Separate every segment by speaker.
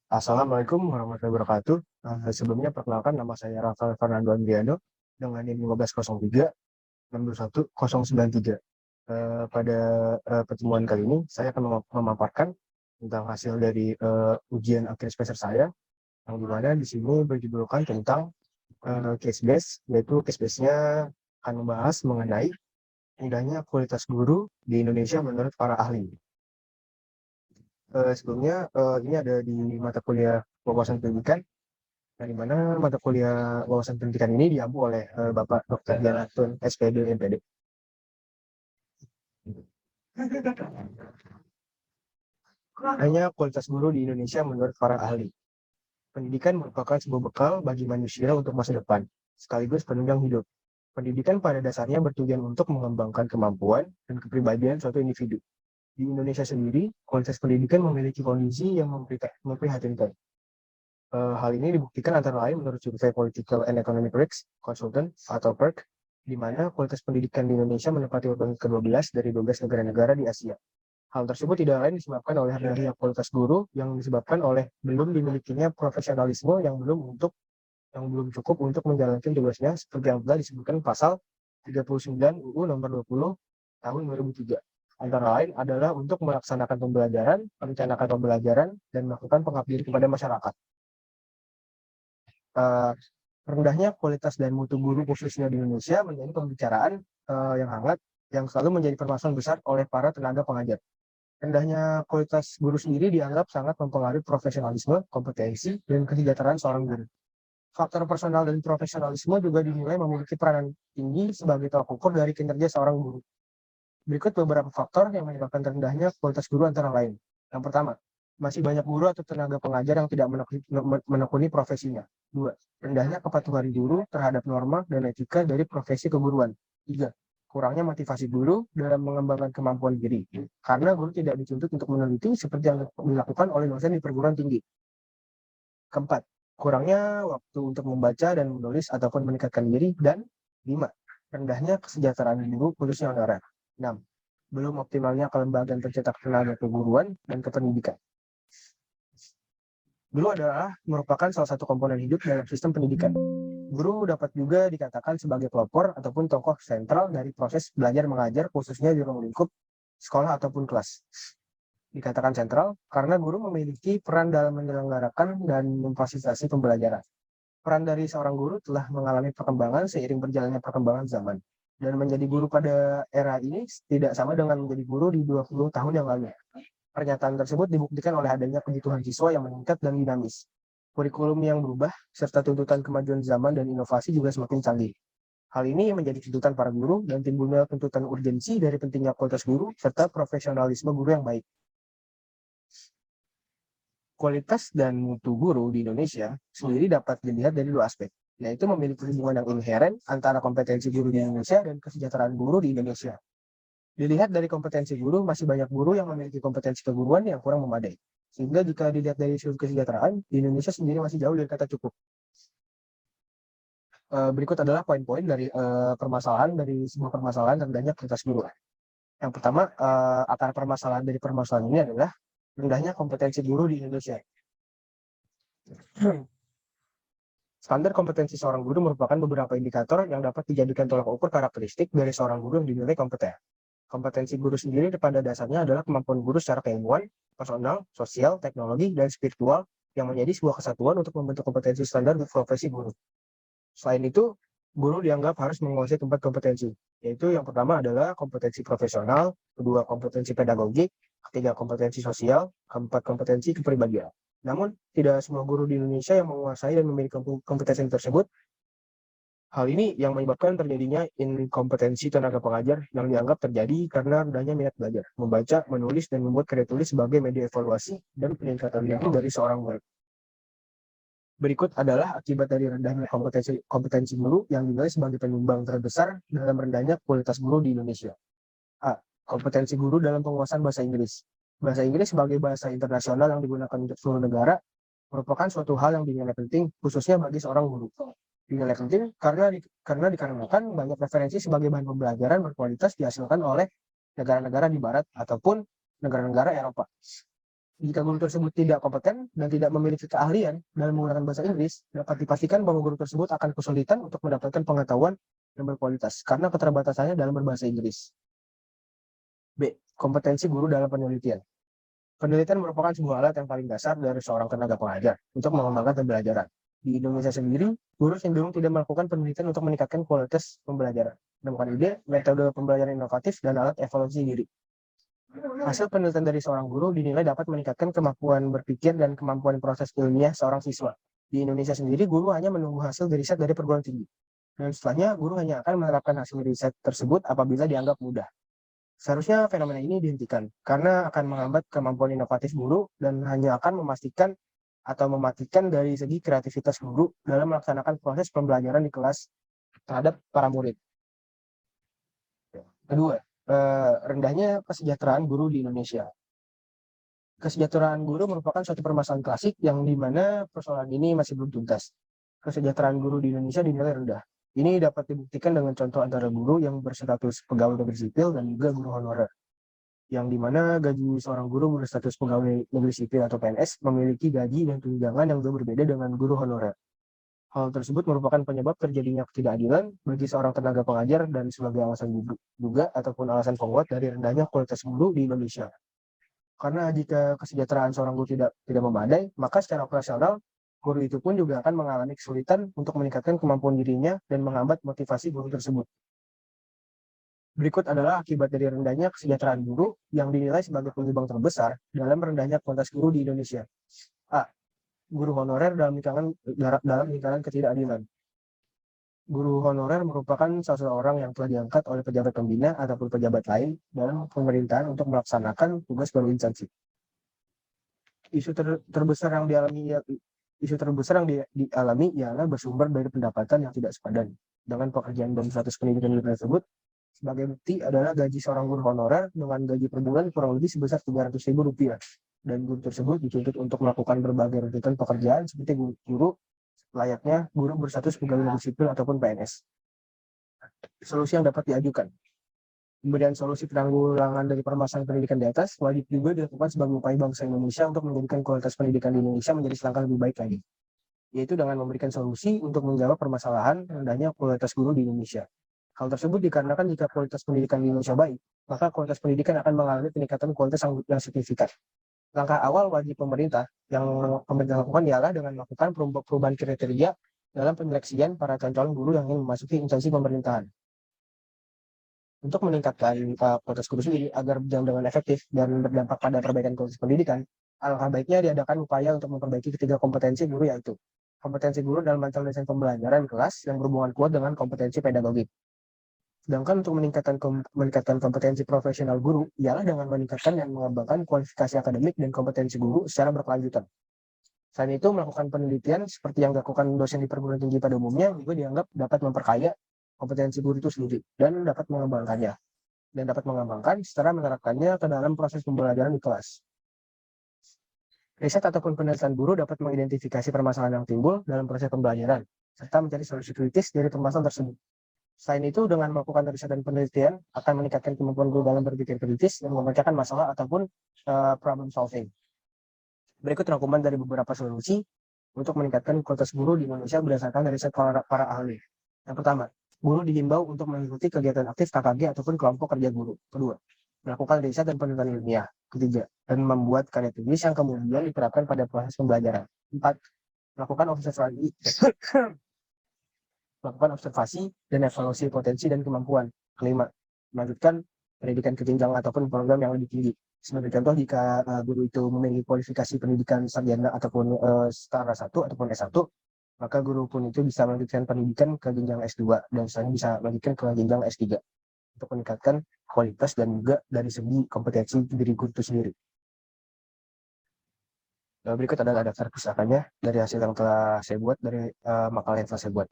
Speaker 1: Assalamualaikum warahmatullahi wabarakatuh. Sebelumnya perkenalkan nama saya Rafael Fernando Andriano dengan NIM 1503 621 pada pertemuan kali ini saya akan memaparkan tentang hasil dari ujian akhir semester saya, yang dimana di sini berjudulkan tentang case base, yaitu case base-nya akan membahas mengenai indahnya kualitas guru di Indonesia menurut para ahli. Sebelumnya ini ada di mata kuliah wawasan pendidikan, di mana mata kuliah wawasan pendidikan ini diampu oleh Bapak Dr. Dian Atun, SPD, MPD. Hanya kualitas guru di Indonesia menurut para ahli. Pendidikan merupakan sebuah bekal bagi manusia untuk masa depan, sekaligus penunjang hidup. Pendidikan pada dasarnya bertujuan untuk mengembangkan kemampuan dan kepribadian suatu individu. Di Indonesia sendiri, kualitas pendidikan memiliki kondisi yang memprihatinkan. Hal ini dibuktikan antara lain menurut survei Political and Economic Risk Consultant atau PERC, di mana kualitas pendidikan di Indonesia menempati urutan ke-12 dari 12 negara-negara di Asia. Hal tersebut tidak lain disebabkan oleh rendahnya kualitas guru yang disebabkan oleh belum dimilikinya profesionalisme yang belum cukup untuk menjalankan tugasnya seperti yang telah disebutkan pasal 39 UU nomor 20 tahun 2003. Antara lain adalah untuk melaksanakan pembelajaran, merencanakan pembelajaran, dan melakukan pengabdian kepada masyarakat. Rendahnya kualitas dan mutu guru khususnya di Indonesia menjadi pembicaraan yang hangat yang selalu menjadi permasalahan besar oleh para tenaga pengajar. Rendahnya kualitas guru sendiri dianggap sangat mempengaruhi profesionalisme, kompetensi, dan kesejahteraan seorang guru. Faktor personal dan profesionalisme juga dinilai memiliki peranan tinggi sebagai tolak ukur dari kinerja seorang guru. Berikut beberapa faktor yang menyebabkan rendahnya kualitas guru antara lain. Yang pertama, masih banyak guru atau tenaga pengajar yang tidak menekuni profesinya. 2. Rendahnya kepatuhan guru terhadap norma dan etika dari profesi keguruan. 3. Kurangnya motivasi guru dalam mengembangkan kemampuan diri, karena guru tidak dituntut untuk meneliti seperti yang dilakukan oleh dosen di perguruan tinggi. Keempat, kurangnya waktu untuk membaca dan menulis ataupun meningkatkan diri. Dan 5. Rendahnya kesejahteraan guru khususnya honorer. 6. Belum optimalnya kelembagaan pencetak tenaga keguruan dan kependidikan. Guru adalah merupakan salah satu komponen hidup dalam sistem pendidikan. Guru dapat juga dikatakan sebagai pelopor ataupun tokoh sentral dari proses belajar mengajar, khususnya di ruang lingkup sekolah ataupun kelas. Dikatakan sentral karena guru memiliki peran dalam menyelenggarakan dan memfasilitasi pembelajaran. Peran dari seorang guru telah mengalami perkembangan seiring berjalannya perkembangan zaman. Dan menjadi guru pada era ini tidak sama dengan menjadi guru di 20 tahun yang lalu. Pernyataan tersebut dibuktikan oleh adanya kebutuhan siswa yang meningkat dan dinamis. Kurikulum yang berubah, serta tuntutan kemajuan zaman dan inovasi juga semakin canggih. Hal ini menjadi tuntutan para guru dan timbulnya tuntutan urgensi dari pentingnya kualitas guru serta profesionalisme guru yang baik. Kualitas dan mutu guru di Indonesia sendiri dapat dilihat dari dua aspek, yaitu memiliki hubungan yang inheren antara kompetensi guru di Indonesia dan kesejahteraan guru di Indonesia. Dilihat dari kompetensi guru, masih banyak guru yang memiliki kompetensi keguruan yang kurang memadai. Sehingga jika dilihat dari sudut kesejahteraan, di Indonesia sendiri masih jauh dari kata cukup. Berikut adalah poin-poin dari sebuah permasalahan rendahnya kualitas guru. Yang pertama, akar permasalahan dari permasalahan ini adalah rendahnya kompetensi guru di Indonesia. Standar kompetensi seorang guru merupakan beberapa indikator yang dapat dijadikan tolak ukur karakteristik dari seorang guru yang dinilai kompeten. Kompetensi guru sendiri pada dasarnya adalah kemampuan guru secara keilmuan, personal, sosial, teknologi, dan spiritual yang menjadi sebuah kesatuan untuk membentuk kompetensi standar profesi guru. Selain itu, guru dianggap harus menguasai keempat kompetensi, yaitu yang pertama adalah kompetensi profesional, kedua kompetensi pedagogik, ketiga kompetensi sosial, keempat kompetensi kepribadian. Namun, tidak semua guru di Indonesia yang menguasai dan memiliki kompetensi tersebut. Hal ini yang menyebabkan terjadinya inkompetensi tenaga pengajar yang dianggap terjadi karena rendahnya minat belajar, membaca, menulis, dan membuat karya tulis sebagai media evaluasi dan peningkatan diri dari seorang murid. Berikut adalah akibat dari rendahnya kompetensi guru yang dinilai sebagai penyumbang terbesar dalam rendahnya kualitas guru di Indonesia. A. Kompetensi guru dalam penguasaan bahasa Inggris. Bahasa Inggris sebagai bahasa internasional yang digunakan untuk seluruh negara merupakan suatu hal yang dinilai penting, khususnya bagi seorang guru. Dinilai penting karena dikarenakan banyak referensi sebagai bahan pembelajaran berkualitas dihasilkan oleh negara-negara di Barat ataupun negara-negara Eropa. Jika guru tersebut tidak kompeten dan tidak memiliki keahlian dalam menggunakan bahasa Inggris, dapat dipastikan bahwa guru tersebut akan kesulitan untuk mendapatkan pengetahuan yang berkualitas karena keterbatasannya dalam berbahasa Inggris. B. Kompetensi guru dalam penelitian. Penelitian merupakan sebuah alat yang paling dasar dari seorang tenaga pengajar untuk mengembangkan pembelajaran. Di Indonesia sendiri, guru cenderung tidak melakukan penelitian untuk meningkatkan kualitas pembelajaran, menemukan ide, metode pembelajaran inovatif, dan alat evaluasi diri. Hasil penelitian dari seorang guru dinilai dapat meningkatkan kemampuan berpikir dan kemampuan proses ilmiah seorang siswa. Di Indonesia sendiri, guru hanya menunggu hasil riset dari perguruan tinggi. Dan setelahnya, guru hanya akan menerapkan hasil riset tersebut apabila dianggap mudah. Seharusnya fenomena ini dihentikan, karena akan menghambat kemampuan inovatif guru dan hanya akan memastikan atau mematikan dari segi kreativitas guru dalam melaksanakan proses pembelajaran di kelas terhadap para murid. Kedua, rendahnya kesejahteraan guru di Indonesia. Kesejahteraan guru merupakan suatu permasalahan klasik yang di mana persoalan ini masih belum tuntas. Kesejahteraan guru di Indonesia dinilai rendah. Ini dapat dibuktikan dengan contoh antara guru yang berstatus pegawai negeri sipil dan juga guru honorer. Yang di mana gaji seorang guru berstatus pegawai negeri sipil atau PNS memiliki gaji dan tunjangan yang jauh berbeda dengan guru honorer. Hal tersebut merupakan penyebab terjadinya ketidakadilan bagi seorang tenaga pengajar dan sebagai alasan juga ataupun alasan penguat dari rendahnya kualitas guru di Indonesia. Karena jika kesejahteraan seorang guru tidak memadai, maka secara operasional guru itu pun juga akan mengalami kesulitan untuk meningkatkan kemampuan dirinya dan menghambat motivasi guru tersebut. Berikut adalah akibat dari rendahnya kesejahteraan guru yang dinilai sebagai penyumbang terbesar dalam rendahnya kualitas guru di Indonesia. A. Guru honorer dalam lingkaran ketidakadilan. Guru honorer merupakan salah seorang yang telah diangkat oleh pejabat pembina ataupun pejabat lain dalam pemerintahan untuk melaksanakan tugas berinstansi. Isu terbesar yang dialami ialah bersumber dari pendapatan yang tidak sepadan dengan pekerjaan dan status pendidikan guru tersebut. Sebagai bukti adalah gaji seorang guru honorer dengan gaji per bulan kurang lebih sebesar Rp300.000 dan guru tersebut dituntut untuk melakukan berbagai runtutan pekerjaan seperti guru layaknya guru berstatus pegawai negeri sipil ataupun PNS. Solusi yang dapat diajukan. Pemberian solusi penanggulangan dari permasalahan pendidikan di atas wajib juga dilakukan sebagai upaya bangsa Indonesia untuk menjadikan kualitas pendidikan di Indonesia menjadi selangkah lebih baik lagi, yaitu dengan memberikan solusi untuk menjawab permasalahan rendahnya kualitas guru di Indonesia. Hal tersebut dikarenakan jika kualitas pendidikan di Indonesia baik, maka kualitas pendidikan akan mengalami peningkatan kualitas yang signifikan. Langkah awal wajib pemerintah yang pemerintah lakukan ialah dengan melakukan perubahan kriteria dalam penyeleksian para calon guru yang ingin memasuki instansi pemerintahan. Untuk meningkatkan kualitas guru sendiri agar berjalan dengan efektif dan berdampak pada perbaikan kualitas pendidikan, alangkah baiknya diadakan upaya untuk memperbaiki ketiga kompetensi guru, yaitu kompetensi guru dalam merancang desain pembelajaran di kelas yang berhubungan kuat dengan kompetensi pedagogik. Sedangkan untuk meningkatkan kompetensi profesional guru ialah dengan meningkatkan dan mengembangkan kualifikasi akademik dan kompetensi guru secara berkelanjutan. Selain itu, melakukan penelitian seperti yang dilakukan dosen di perguruan tinggi pada umumnya juga dianggap dapat memperkaya kompetensi guru itu sendiri dan dapat mengembangkan secara menerapkannya ke dalam proses pembelajaran di kelas. Riset ataupun penelitian guru dapat mengidentifikasi permasalahan yang timbul dalam proses pembelajaran serta mencari solusi kritis dari permasalahan tersebut. Selain itu, dengan melakukan riset dan penelitian akan meningkatkan kemampuan guru dalam berpikir kritis dan memecahkan masalah ataupun problem solving. Berikut rangkuman dari beberapa solusi untuk meningkatkan kualitas guru di Indonesia berdasarkan riset para ahli. Yang pertama, guru dihimbau untuk mengikuti kegiatan aktif KKG ataupun kelompok kerja guru. Kedua, melakukan riset dan penelitian ilmiah. Ketiga, dan membuat karya tulis yang kemudian diterapkan pada proses pembelajaran. 4. Melakukan observasi dan evaluasi potensi dan kemampuan. Kelima, melanjutkan pendidikan kejenjang ataupun program yang lebih tinggi. Sebagai contoh, jika guru itu memiliki kualifikasi pendidikan sarjana ataupun setara 1 ataupun S1, maka guru pun itu bisa melanjutkan pendidikan ke jenjang S2 dan selanjutnya bisa melanjutkan ke jenjang S3 untuk meningkatkan kualitas dan juga dari segi kompetensi diri guru itu sendiri. Berikut adalah daftar pustakannya dari hasil yang telah saya buat dari makalah yang telah saya buat.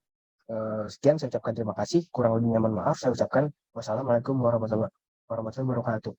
Speaker 1: Sekian, saya ucapkan terima kasih. Kurang lebihnya mohon maaf. Saya ucapkan wassalamualaikum warahmatullahi wabarakatuh.